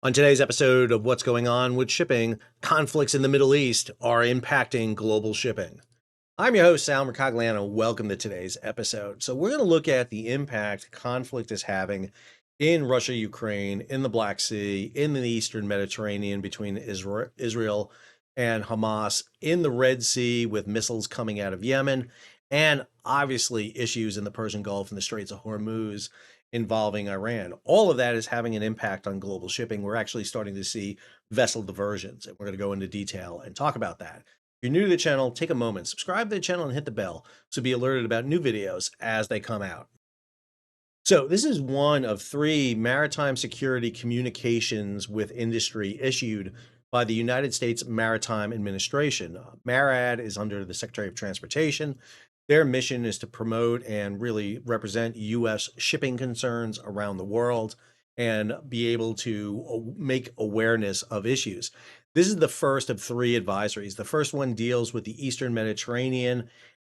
On today's episode of What's Going On with Shipping, conflicts in the Middle East are impacting global shipping. I'm your host, Sal Mercogliano. Welcome to today's episode. So, we're going to look at the impact conflict is having in Russia, Ukraine, in the Black Sea, in the Eastern Mediterranean between Israel and Hamas, in the Red Sea with missiles coming out of Yemen, and obviously issues in the Persian Gulf and the Straits of Hormuz involving Iran. All of that is having an impact on global shipping. We're actually starting to see vessel diversions, and we're going to go into detail and talk about that. If you're new to the channel, take a moment, subscribe to the channel and hit the bell to be alerted about new videos as they come out. So this is one of three maritime security communications with industry issued by the United States Maritime Administration. MARAD is under the Secretary of Transportation. Their mission is to promote and really represent U.S. shipping concerns around the world and be able to make awareness of issues. This is the first of three advisories. The first one deals with the Eastern Mediterranean,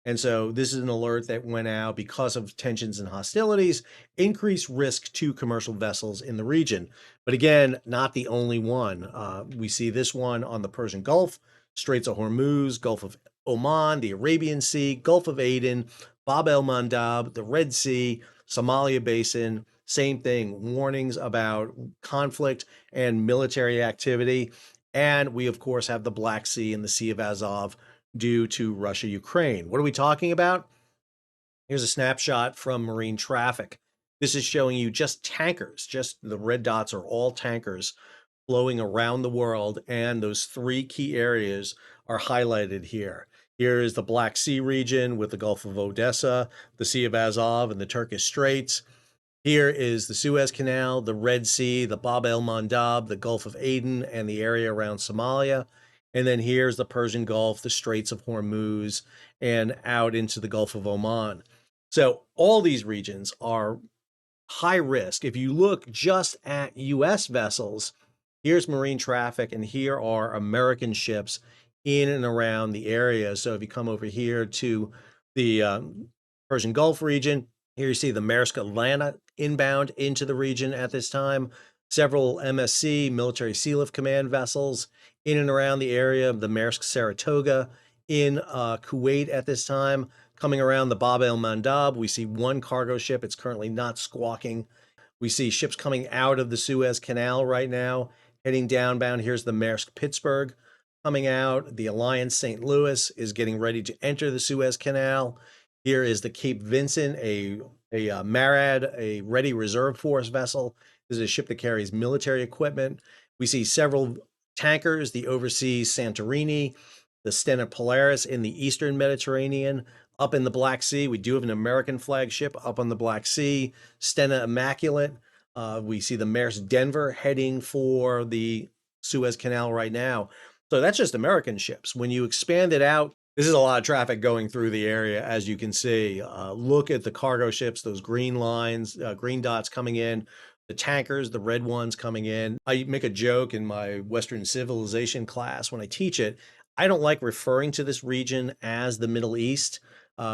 and so this is an alert that went out because of tensions and hostilities, increased risk to commercial vessels in the region. But again, not the only one. We see this one on the Persian Gulf, Straits of Hormuz, Gulf of Oman, the Arabian Sea, Gulf of Aden, Bab el-Mandeb, the Red Sea, Somalia Basin. Same thing, warnings about conflict and military activity. And we, of course, have the Black Sea and the Sea of Azov due to Russia, Ukraine. What are we talking about? Here's a snapshot from marine traffic. This is showing you just tankers, just the red dots are all tankers flowing around the world. And those three key areas are highlighted here. Here is the Black Sea region with the Gulf of Odessa, the Sea of Azov, and the Turkish Straits. Here is the Suez Canal, the Red Sea, the Bab el-Mandeb, the Gulf of Aden, and the area around Somalia. And then here's the Persian Gulf, the Straits of Hormuz, and out into the Gulf of Oman. So all these regions are high risk. If you look just at U.S. vessels, here's marine traffic, and here are American ships in and around the area. So if you come over here to the Persian Gulf region, here you see the Maersk Atlanta inbound into the region at this time. Several MSC, Military Sealift Command vessels in and around the area of the Maersk Saratoga in Kuwait at this time. Coming around the Bab el-Mandeb, we see one cargo ship. It's currently not squawking. We see ships coming out of the Suez Canal right now, heading downbound. Here's the Maersk Pittsburgh coming out. The Alliance St. Louis is getting ready to enter the Suez Canal. Here is the Cape Vincent, a MARAD, a ready reserve force vessel. This is a ship that carries military equipment. We see several tankers, the Overseas Santorini, the Stena Polaris in the Eastern Mediterranean. Up in the Black Sea, we do have an American flagship up on the Black Sea, Stena Immaculate. We see the Maersk Denver heading for the Suez Canal right now. So that's just American ships. When you expand it out, this is a lot of traffic going through the area, as you can see. Look at the cargo ships, those green lines, green dots coming in, the tankers, the red ones coming in. I make a joke in my Western civilization class when I teach it. I don't like referring to this region as the Middle East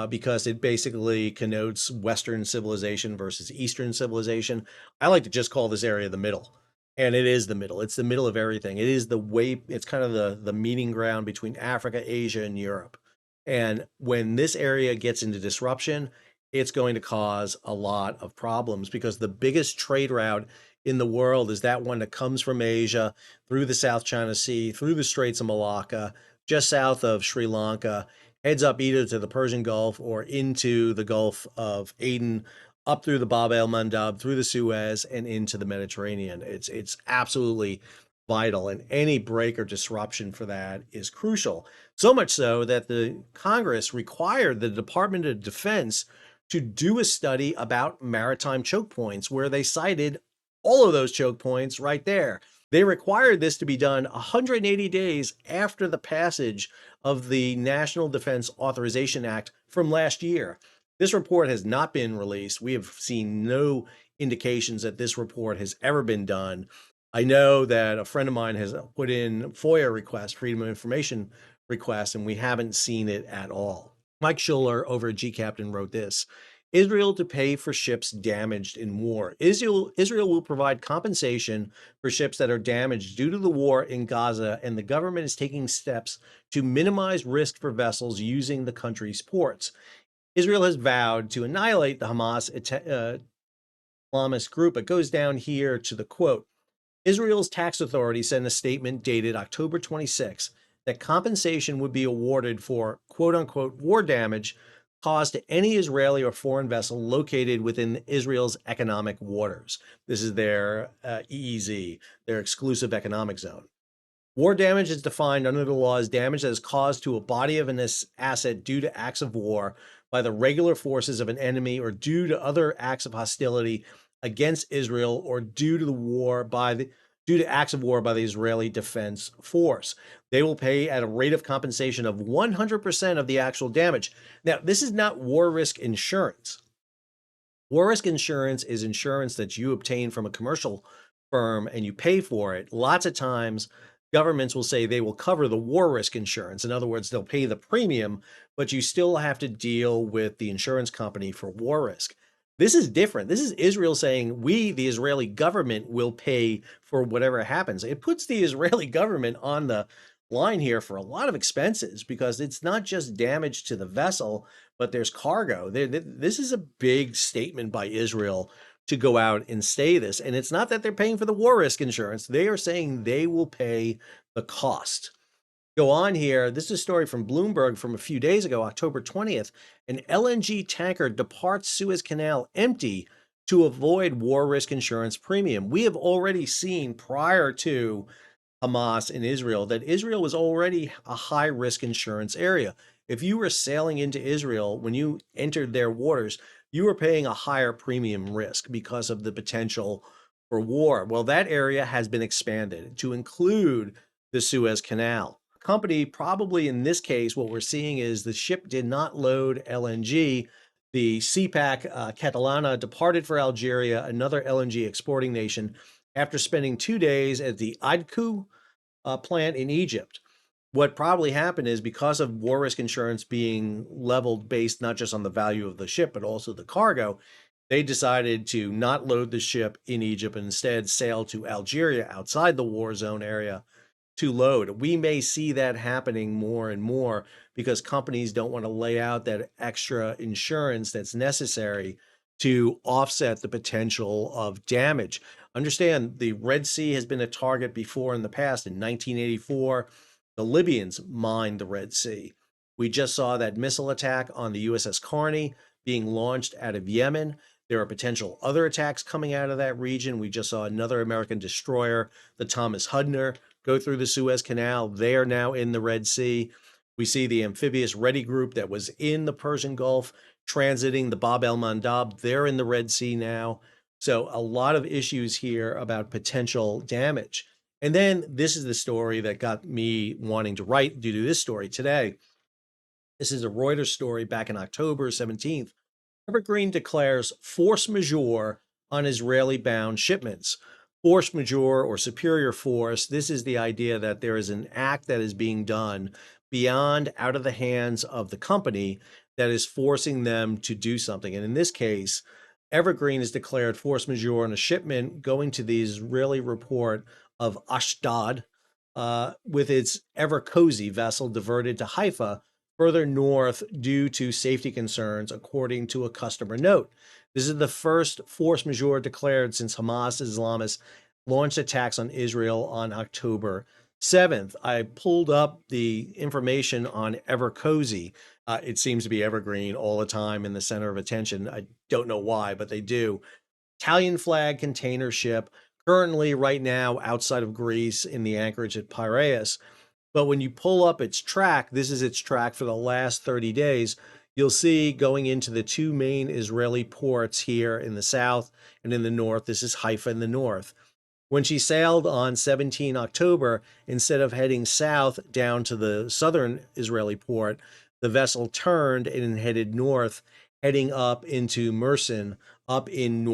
because it basically connotes Western civilization versus Eastern civilization. I like to just call this area the middle. And it is the middle. It's the middle of everything. It is the way, it's kind of the meeting ground between Africa, Asia, and Europe. And when this area gets into disruption, it's going to cause a lot of problems because the biggest trade route in the world is that one that comes from Asia through the South China Sea, through the Straits of Malacca, just south of Sri Lanka, heads up either to the Persian Gulf or into the Gulf of Aden, up through the Bab el-Mandeb, through the Suez, and into the Mediterranean. It's absolutely vital, and any break or disruption for that is crucial. So much so that the Congress required the Department of Defense to do a study about maritime choke points, where they cited all of those choke points right there. They required this to be done 180 days after the passage of the National Defense Authorization Act from last year. This report has not been released. We have seen no indications that this report has ever been done. I know that a friend of mine has put in FOIA requests, Freedom of Information requests, and we haven't seen it at all. Mike Schuller over at G Captain wrote this. Israel to pay for ships damaged in war. Israel will provide compensation for ships that are damaged due to the war in Gaza, and the government is taking steps to minimize risk for vessels using the country's ports. Israel has vowed to annihilate the Hamas Islamist group. It goes down here to the quote. Israel's tax authority sent a statement dated October 26 that compensation would be awarded for quote unquote war damage caused to any Israeli or foreign vessel located within Israel's economic waters. This is their EEZ, their exclusive economic zone. War damage is defined under the law as damage that is caused to a body of an asset due to acts of war by the regular forces of an enemy or due to other acts of hostility against Israel or due to acts of war by the Israeli Defense Force. They will pay at a rate of compensation of 100% of the actual damage. Now, this is not war risk insurance. War risk insurance is insurance that you obtain from a commercial firm and you pay for it. Lots of times, governments will say they will cover the war risk insurance. In other words, they'll pay the premium, but you still have to deal with the insurance company for war risk. This is different. This is Israel saying we, the Israeli government, will pay for whatever happens. It puts the Israeli government on the line here for a lot of expenses because it's not just damage to the vessel, but there's cargo. This is a big statement by Israel to go out and say this. And it's not that they're paying for the war risk insurance. They are saying they will pay the cost. Go on here. This is a story from Bloomberg from a few days ago, October 20th. An LNG tanker departs Suez Canal empty to avoid war risk insurance premium. We have already seen prior to Hamas in Israel that Israel was already a high risk insurance area. If you were sailing into Israel when you entered their waters, you were paying a higher premium risk because of the potential for war. Well, that area has been expanded to include the Suez Canal. Company, probably in this case, what we're seeing is the ship did not load LNG. The CPAC Catalana departed for Algeria, another LNG exporting nation, after spending 2 days at the Idku plant in Egypt. What probably happened is because of war risk insurance being leveled based not just on the value of the ship, but also the cargo, they decided to not load the ship in Egypt and instead sail to Algeria outside the war zone area to load. We may see that happening more and more because companies don't want to lay out that extra insurance that's necessary to offset the potential of damage. Understand the Red Sea has been a target before in the past. In 1984, the Libyans mined the Red Sea. We just saw that missile attack on the USS Carney being launched out of Yemen. There are potential other attacks coming out of that region. We just saw another American destroyer, the Thomas Hudner, go through the Suez Canal. They are now in the Red Sea. We see the amphibious Ready Group that was in the Persian Gulf transiting the Bab el-Mandeb. They're in the Red Sea now. So a lot of issues here about potential damage. And then this is the story that got me wanting to write due to this story today. This is a Reuters story back in October 17th. Evergreen declares force majeure on Israeli-bound shipments. Force majeure or superior force, this is the idea that there is an act that is being done beyond out of the hands of the company that is forcing them to do something. And in this case, Evergreen has declared force majeure on a shipment going to the Israeli report of Ashdod with its Ever Cozy vessel diverted to Haifa further north due to safety concerns, according to a customer note. This is the first force majeure declared since Hamas Islamists launched attacks on Israel on October 7th. I pulled up the information on Ever Cozy. It seems to be Evergreen all the time in the center of attention. I don't know why, but they do. Italian flag container ship, currently right now outside of Greece in the anchorage at Piraeus. But when you pull up its track, this is its track for the last 30 days, you'll see going into the two main Israeli ports here in the south and in the north. This is Haifa in the north. When she sailed on 17 October, instead of heading south down to the southern Israeli port, the vessel turned and headed north, heading up into Mersin, up in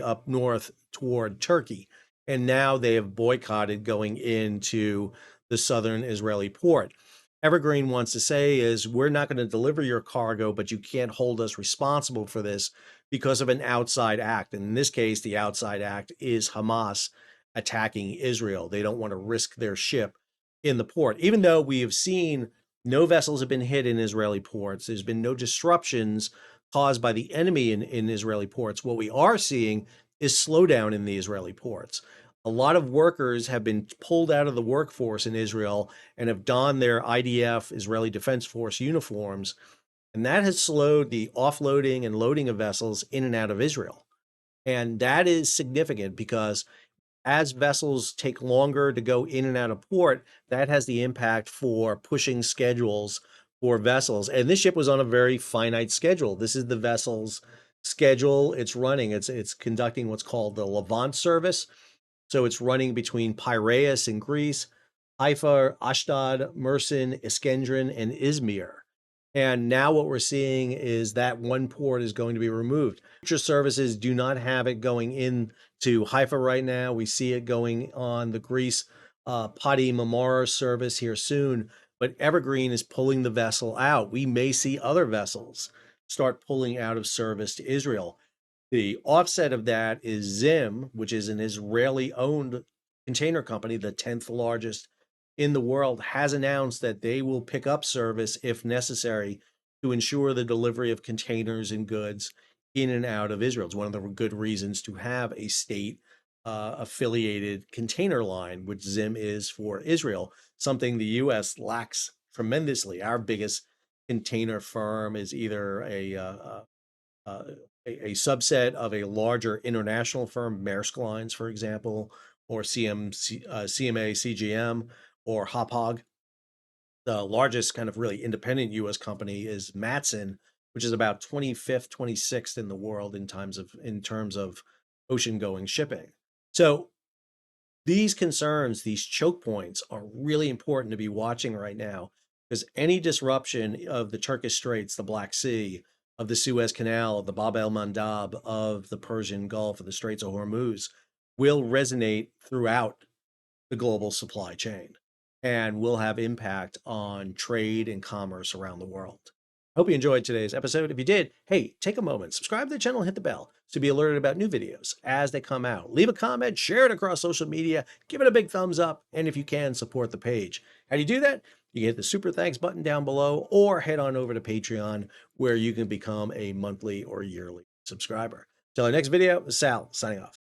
up north toward Turkey. And now they have boycotted going into the southern Israeli port. Evergreen wants to say is we're not going to deliver your cargo, but you can't hold us responsible for this because of an outside act. And in this case, the outside act is Hamas attacking Israel. They don't want to risk their ship in the port, even though we have seen no vessels have been hit in Israeli ports. There's been no disruptions caused by the enemy in Israeli ports. What we are seeing is slowdown in the Israeli ports. A lot of workers have been pulled out of the workforce in Israel and have donned their IDF, Israeli Defense Force uniforms. And that has slowed the offloading and loading of vessels in and out of Israel. And that is significant because as vessels take longer to go in and out of port, that has the impact for pushing schedules for vessels. And this ship was on a very finite schedule. This is the vessel's schedule it's running. It's conducting what's called the Levant service. So it's running between Piraeus in Greece, Haifa, Ashdod, Mersin, Iskendron, and Izmir. And now what we're seeing is that one port is going to be removed. Future services do not have it going in to Haifa right now. We see it going on the Greece Padi Mamara service here soon, but Evergreen is pulling the vessel out. We may see other vessels start pulling out of service to Israel. The offset of that is Zim, which is an Israeli-owned container company, the 10th largest in the world, has announced that they will pick up service if necessary to ensure the delivery of containers and goods in and out of Israel. It's one of the good reasons to have a state affiliated container line, which Zim is for Israel, something the U.S. lacks tremendously. Our biggest container firm is either uh, a subset of a larger international firm, Maersk Lines, for example, or CMA, CGM, or Hapag. The largest kind of really independent U.S. company is Matson, which is about 25th, 26th in the world in terms of ocean going shipping. So these concerns, these choke points, are really important to be watching right now because any disruption of the Turkish Straits, the Black Sea, of the Suez Canal, the Bab el-Mandeb, of the Persian Gulf, of the Straits of Hormuz will resonate throughout the global supply chain and will have impact on trade and commerce around the world. Hope you enjoyed today's episode. If you did, hey, take a moment, subscribe to the channel, and hit the bell to be alerted about new videos as they come out. Leave a comment, share it across social media, give it a big thumbs up, and if you can, support the page. How do you do that? You can hit the super thanks button down below or head on over to Patreon where you can become a monthly or yearly subscriber. Till our next video, Sal signing off.